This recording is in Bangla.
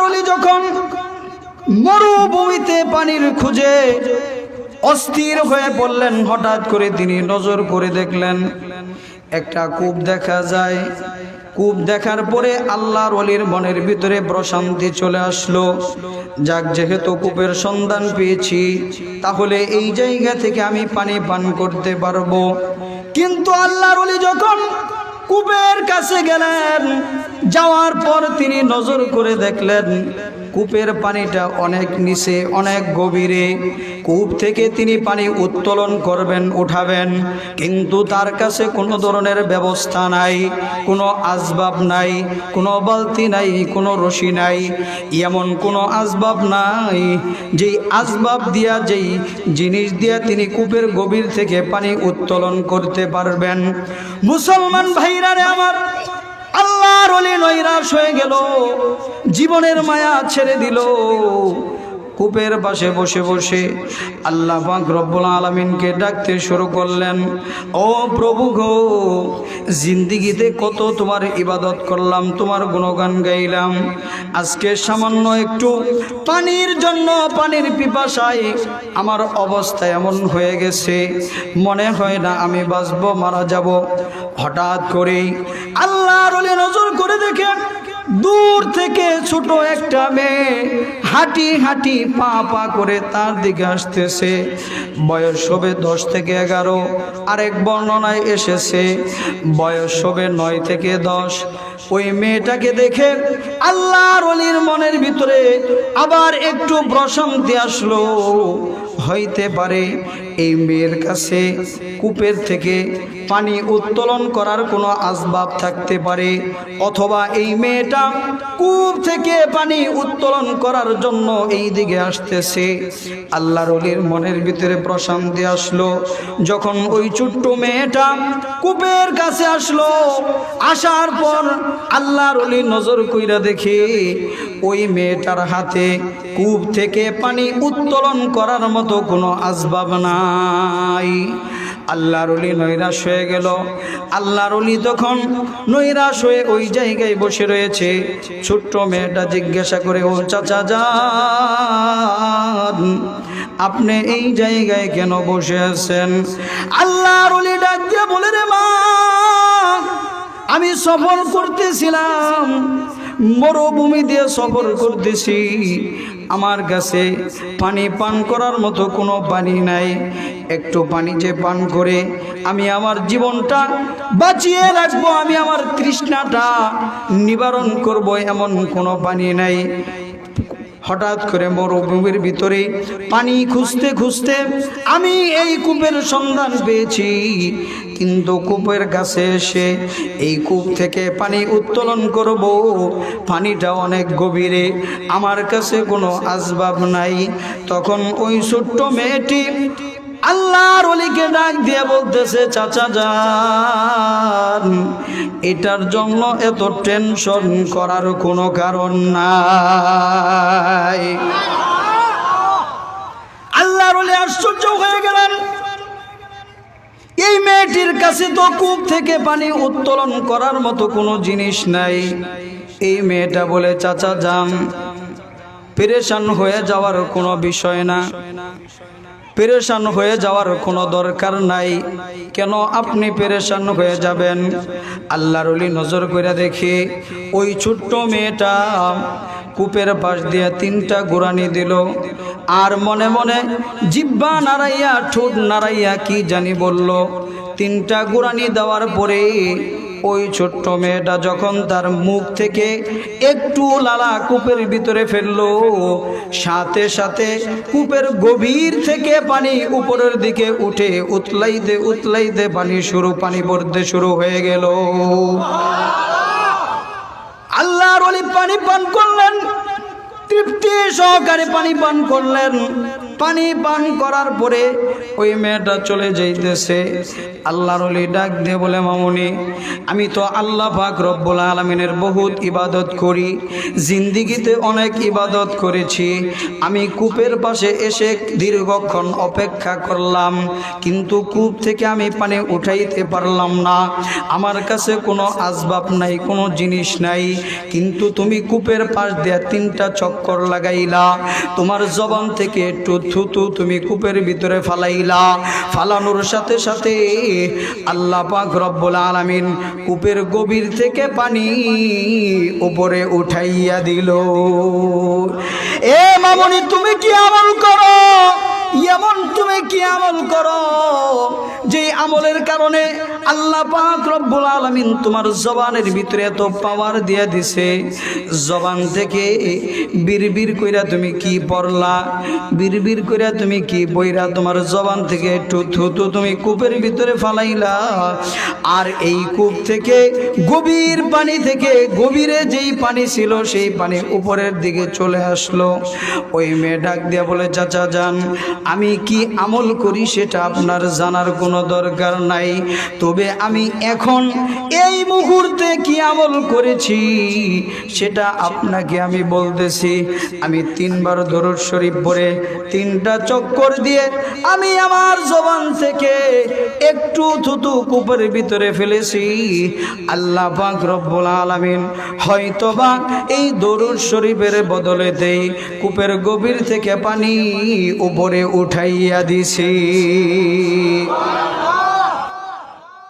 আল্লাহর ওলি যখন মরুভূমিতে পানির খুঁজে অস্থির হয়ে পড়লেন, হঠাৎ করে তিনি নজর করে দেখলেন একটা কূপ দেখা যায়। কূপ দেখার পরে আল্লাহর ওলির মনের ভিতরে প্রশান্তি চলে আসলো। যাক, যেহেতু কূপের সন্ধান পেয়েছি, তাহলে এই জায়গা থেকে আমি পানি পান করতে পারবো। কিন্তু আল্লাহর ওলি যখন কূপের কাছে গেলেন, যাওয়ার পর তিনি নজর করে দেখলেন কূপের পানিটা অনেক নিচে, অনেক গভীরে। কূপ থেকে তিনি পানি উত্তোলন করবেন, উঠাবেন, কিন্তু তার কাছে কোনো ধরনের ব্যবস্থা নাই, কোনো আসবাব নাই, কোনো বালতি নাই, কোনো রশি নাই, এমন কোনো আসবাব নাই যেই আসবাব দিয়া, যেই জিনিস দিয়া তিনি কূপের গভীর থেকে পানি উত্তোলন করতে পারবেন। মুসলমান ভাইরা রে আমার, আল্লাহর ওলি নৈরাশ হয়ে গেল, জীবনের মায়া ছেড়ে দিল। কূপের পাশে বসে বসে আল্লাহ পাক রব্বুল আলামিনকে ডাকতে শুরু করলেন, ও প্রভু গো, জিন্দিগিতে কত তোমার ইবাদত করলাম, তোমার গুণগান গাইলাম, আজকে সামান্য একটু পানির জন্য, পানির পিপাসায় আমার অবস্থা এমন হয়ে গেছে, মনে হয় না আমি বাঁচবো, মারা যাব। হঠাৎ করেই আল্লাহর ওলি নজর করে দেখেন দূর থেকে ছোট একটা মেয়ে হাঁটি হাঁটি পা পা করে তার দিকে আসতেছে। বয়স হবে 10 থেকে 11, আরেক বর্ণনায় এসেছে বয়স হবে 9 থেকে 10। ওই মেয়েটাকে দেখে আল্লাহর ওলির মনের ভিতরে আবার একটু প্রশান্তি আসলো। হইতে পারে এই মেয়ের কাছে কূপের থেকে পানি উত্তোলন করার কোনো আসবাব থাকতে পারে, অথবা এই মেয়েটা কূপ থেকে পানি উত্তোলন করার জন্য এই দিকে আসতেছে। আল্লাহর ওলির মনের ভিতরে প্রশান্তি আসলো। যখন ওই ছোট্ট মেয়েটা কূপের কাছে আসলো, আসার পর আল্লাহর ওলি নজর কইরা দেখে ওই মেয়েটার হাতে কূপ থেকে পানি উত্তোলন করার মতো কোনো আসবাব নাই। আল্লাহর ওলি নৈরাশ হয়ে গেল। আল্লাহর ওলি তখন নৈরাশ হয়ে ওই জায়গায় বসে রয়েছে। ছোট্ট মেয়েটা জিজ্ঞাসা করে, ও চাচা যান, আপনি এই জায়গায় কেন বসে আছেন? আল্লাহর ওলি ডাক দিয়ে বলে, রে মা, আমি সফর করতেছিলাম, মরুভূমি দিয়ে সফর করতেছি, আমার কাছে পানি পান করার মতো কোনো পানি নাই। একটু পানি যে পান করে আমি আমার জীবনটা বাঁচিয়ে রাখবো, আমি আমার তৃষ্ণাটা নিবারণ করব, এমন কোনো পানি নাই। হঠাৎ করে মরুভূমির ভিতরে পানি খুঁজতে খুঁজতে আমি এই কূপের সন্ধান পেয়েছি, কিন্তু কূপের কাছে এসে এই কূপ থেকে পানি উত্তোলন করব, পানিটা অনেক গভীরে, আমার কাছে কোনো আসবাব নাই। তখন ওই ছোট্ট মেয়েটি আল্লাহর ওলিকে ডাক দিয়ে বলতেছে, চাচা যান, এটার জন্য এত টেনশন করার কোনো কারণ নাই। আল্লাহর ওলি আশ্চর্য হয়ে গেলেন, এই মেয়েটির কাছে তো কূপ থেকে পানি উত্তোলন করার মতো কোনো জিনিস নাই। এই মেয়েটা বলে, চাচা যান, পেরেশান হয়ে যাওয়ার কোনো বিষয় না, পেরেশান হয়ে যাওয়ার কোনো দরকার নাই। কেন আপনি পেরেশান হয়ে যাবেন? আল্লাহর ওলি নজর করে দেখে ওই ছোট্ট মেয়েটা কূপের পাশ দিয়ে 3টা গোরানি দিল, আর মনে মনে জিহ্বা নাড়াইয়া, ঠোঁট নাড়াইয়া কি জানি বলল। 3টা গোরানি দেওয়ার পরে ওই ছোট্ট মেয়েটা যখন তার মুখ থেকে একটু লালা কূপের ভিতরে ফেললো, সাথে সাথে কূপের গভীর থেকে পানি উপরের দিকে উঠে উতলাইতে উতলাইতে পানি পড়তে শুরু হয়ে গেল। আল্লাহর ওলি পানি পান করলেন, তৃপ্তি সহকারে পানি পান করলেন। পানি পান করার পরে ওই মেয়েটা চলে যাইতেছে। আল্লাহর ওলি ডাক দিয়ে বলে, মামুনি আমি তো আল্লাহ পাক রব্বুল আলামিনের বহুত ইবাদত করি, জিন্দিগিতে অনেক ইবাদত করেছি। আমি কূপের পাশে এসে দীর্ঘক্ষণ অপেক্ষা করলাম, কিন্তু কূপ থেকে আমি পানি উঠাইতে পারলাম না। আমার কাছে কোনো আসবাব নাই, কোনো জিনিস নাই, কিন্তু তুমি কূপের পাশ দিয়ে 3টা চক্কর লাগাইলা, তোমার জবান থেকে একটু থুতু তুমি কূপের ভিতরে ফালাইলা। ফালানোর সাথে সাথে আল্লাহ পাক রব্বুল আলামিন কূপের গভীর থেকে পানি উপরে উঠাইয়া দিল। এ মামুনি তুমি কি আমল করো, এমন তুমি কি আমল করো যে আমলের কারণে আল্লাহ পাক রব্বুল আলামিন তোমার জবানের ভিতরে এত পাওয়ার দিয়ে দিছে। জবান থেকে বিড়বিড় কইরা তুমি কি পড়লা, বিড়বিড় কইরা তুমি কি বইরা তোমার জবান থেকে একটু থুতু তুমি কূপের ভিতরে ফালাইলা। আর এই কূপ থেকে গভীর পানি থেকে গভীরে যেই পানি ছিল সেই পানি উপরের দিকে চলে আসলো। ওই মেয়ে ডাক দিয়া বলে, চাচা যান, আমি কি আমল করি সেটা আপনার জানার কোনো দরকার নাই, তবে আমি এখন এই মুহূর্তে কি আমল করেছি সেটা আপনাকে আমি বলতেছি। আমি 3বার দরুদ শরীফ পড়ে 3টা চক্কর দিয়ে আমি আমার জবান থেকে একটু থুতু কূপের ভিতরে ফেলেছি। আল্লাহ পাক রব্বুল আলামিন হয়তোবা এই দরুদ শরীফের বদলেতেই কূপের গভীর থেকে পানি উপরে উঠাইয়া দিছি।